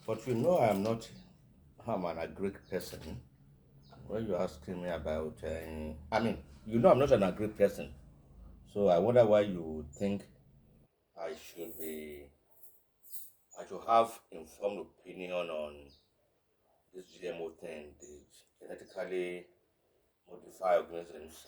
But I'm an agric person. When you're asking me about, I'm not an agric person. So I wonder why you think I should be, I should have informed opinion on this GMO thing, the genetically modified organisms,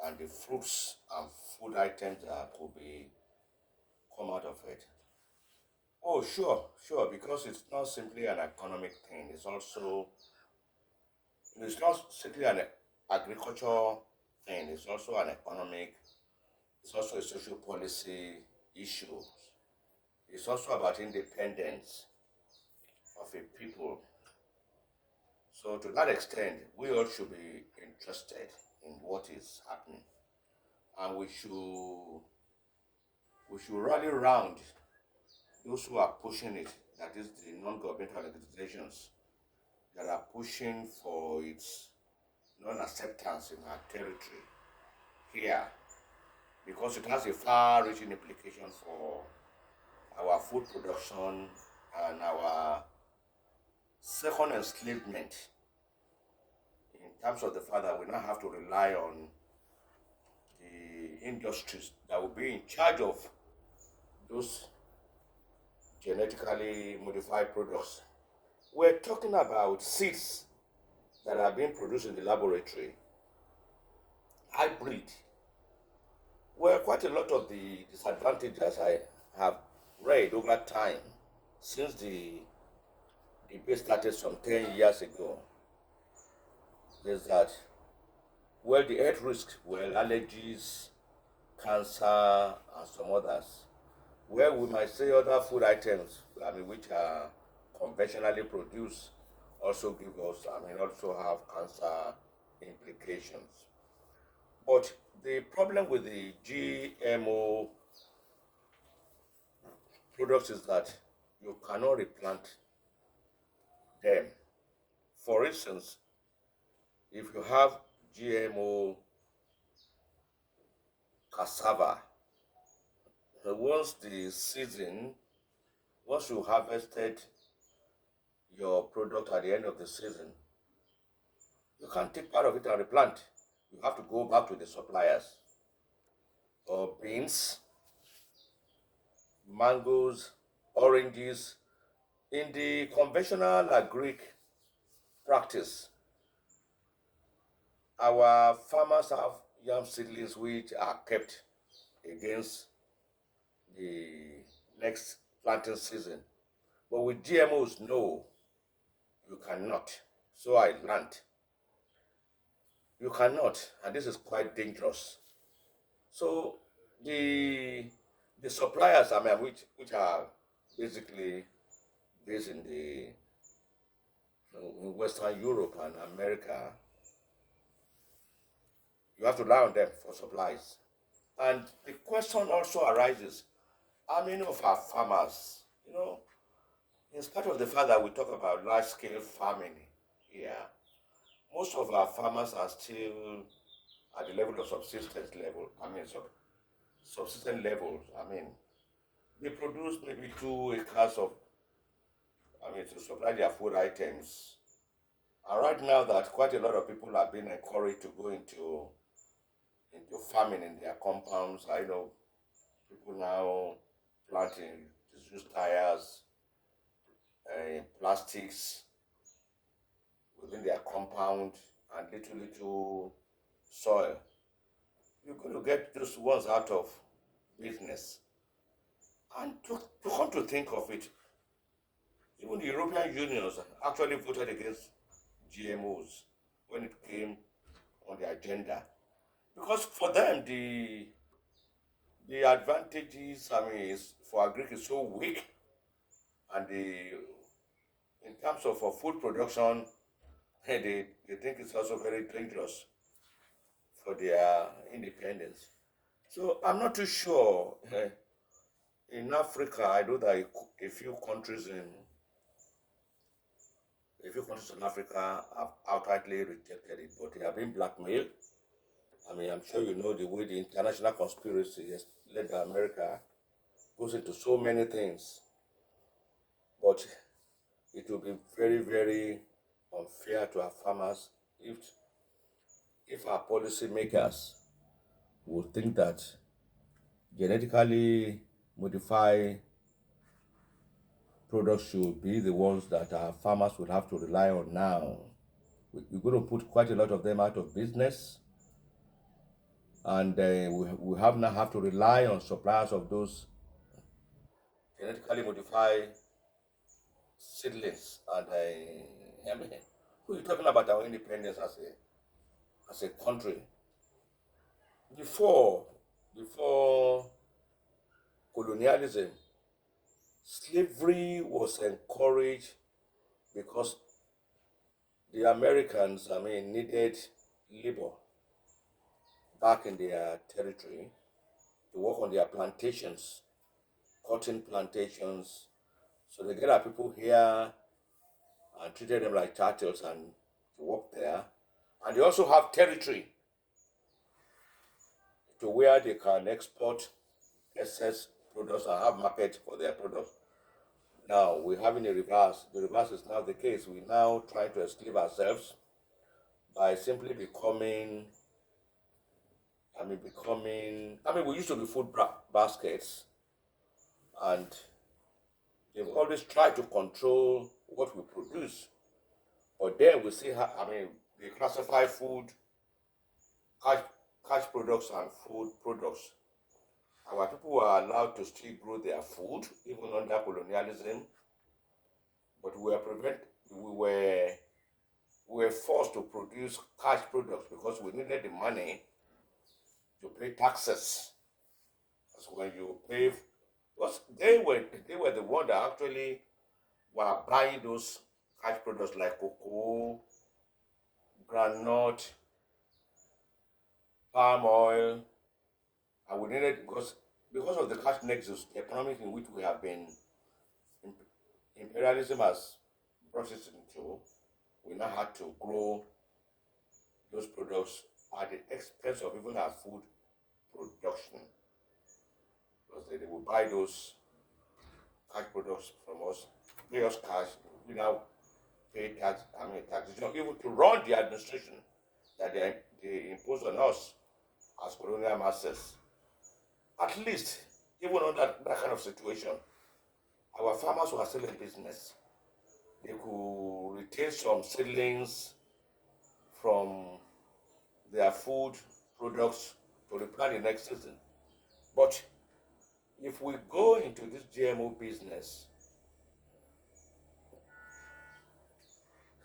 and the fruits and food items that could be come out of it. Oh, sure, sure, because it's not simply an economic thing. It's not simply an agriculture thing. It's also an economic. It's also a social policy issue. It's also about independence of a people. So to that extent, we all should be interested in what is happening, and we should rally around those who are pushing it. That is the non-governmental organizations that are pushing for its non-acceptance in our territory here, because it has a far-reaching implication for our food production and our second enslavement, in terms of the fact that we now have to rely on the industries that will be in charge of those genetically modified products. We're talking about seeds that are being produced in the laboratory, hybrid. Well, quite a lot of the disadvantages I have read over time since the debate started some 10 years ago is that, well, the health risks, well, allergies, cancer, and some others. Well, we might say other food items, which are conventionally produced, also give us, also have cancer implications. But the problem with the GMO products is that you cannot replant them. For instance, if you have GMO cassava, once the season, once you harvested your product at the end of the season, you can't take part of it and replant. You have to go back to the suppliers. Or beans, mangoes, oranges. In the conventional agric practice, our farmers have yam seedlings which are kept against the next planting season. But with GMOs, no, you cannot. So I learned. You cannot, and this is quite dangerous. So the the suppliers, which are basically based in Western Europe and America, you have to rely on them for supplies. And the question also arises: how many of our farmers, in spite of the fact that we talk about large scale farming here, most of our farmers are still at the level of subsistence level. Subsistence levels. They produce maybe 2 acres of, to supply their food items. And right now, that quite a lot of people are being encouraged to go into farming in their compounds. I know people now planting used tires, plastics within their compound, and little soil. You're going to get those ones out of business. And to come to think of it, even the European Union actually voted against GMOs when it came on the agenda, because for them the advantages, is for agric is so weak, and in terms of for food production, they think it's also very dangerous for their independence. So I'm not too sure. In Africa, I know that a few countries in Africa have outrightly rejected it, but they have been blackmailed. I'm sure you know the way the international conspiracy led by America goes into so many things. But it will be very, very unfair to our farmers if our policymakers would think that genetically modified products should be the ones that our farmers would have to rely on now. We're going to put quite a lot of them out of business, and we have now have to rely on suppliers of those genetically modified seedlings. And I mean, we're talking about our independence as a country. Before before colonialism, slavery was encouraged because the Americans, needed labor back in their territory to work on their plantations, cotton plantations. So they get our people here and treated them like chattels and work there. And they also have territory to where they can export excess products and have market for their products. Now we're having a reverse. The reverse is now the case. We now try to enslave ourselves by simply becoming. We used to be food baskets, and they've always tried to control what we produce. But then we see how, they classify food, cash, cash products, and food products. Our people were allowed to still grow their food even under colonialism, but we were forced to produce cash products because we needed the money to pay taxes. That's when you pay. Because they were the one that actually were buying those cash products like cocoa, granite, palm oil, and we needed because of the cash nexus, the economic in which we have been imperialism has brought us into, we now had to grow those products at the expense of even our food production. Because they will buy those cash products from us, pay us cash, we now pay taxation, even to run the administration that they impose on us as colonial masters. At least, even under that kind of situation, our farmers were still in business. They could retain some seedlings from their food products to replant the next season. But if we go into this GMO business,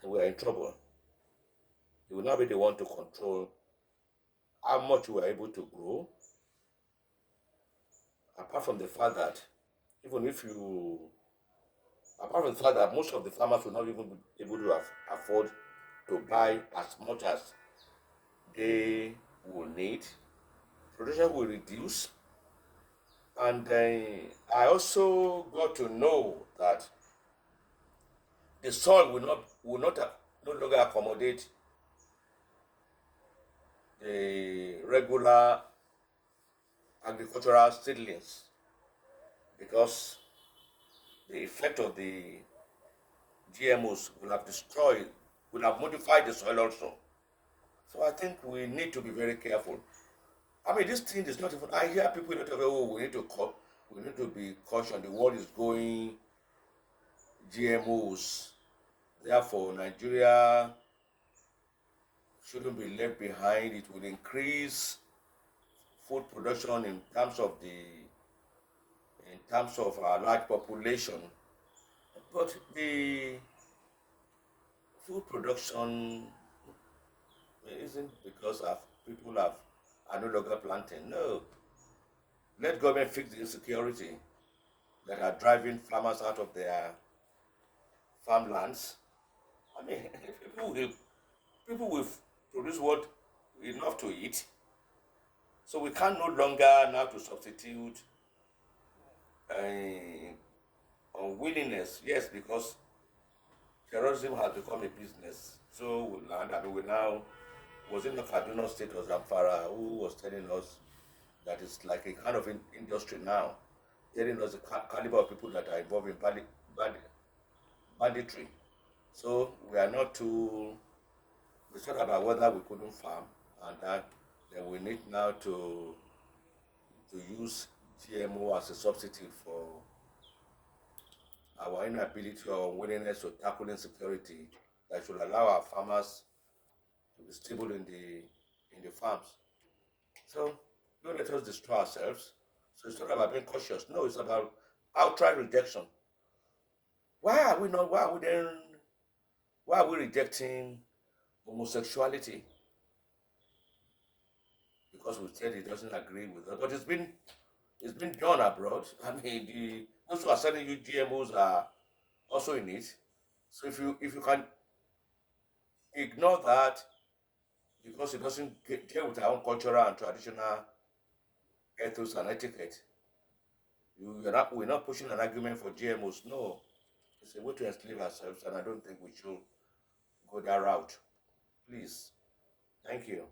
we are in trouble. They will not be the one to control how much we are able to grow. Apart from the fact that even if you apart from the fact that most of the farmers will not even be able to afford to buy as much as they will need, production will reduce. And then I also got to know that the soil will not no longer accommodate the regular agricultural seedlings because the effect of the GMOs will have modified the soil also. So I think we need to be very careful. This thing is not even. I hear people not oh, we need to be cautious. The world is going GMOs. Therefore, Nigeria shouldn't be left behind. It will increase food production in terms of our large population. But the food production isn't because people are no longer planting. No. Let government fix the insecurity that are driving farmers out of their farmlands. People will produce what enough to eat. So we can no longer now to substitute unwillingness. Yes, because terrorism has become a business. So we now was in the Kaduna State or Zamfara who was telling us that it's like a kind of industry now, telling us the caliber of people that are involved in mandatory. So we are not too. We thought about whether we couldn't farm, and that then we need now to use GMO as a substitute for our inability or unwillingness to tackle insecurity that should allow our farmers to be stable in the farms. So don't let us destroy ourselves. So it's not about being cautious. No, it's about outright rejection. Why are we not? Why are we then? Why are we rejecting homosexuality? Because we said it doesn't agree with us. But it's been done abroad. I mean, those who are selling you GMOs are also in it. So if you can ignore that because it doesn't get with our own cultural and traditional ethos and etiquette, we're not pushing an argument for GMOs. No, it's a way to enslave ourselves, and I don't think we should go that route. Please, thank you.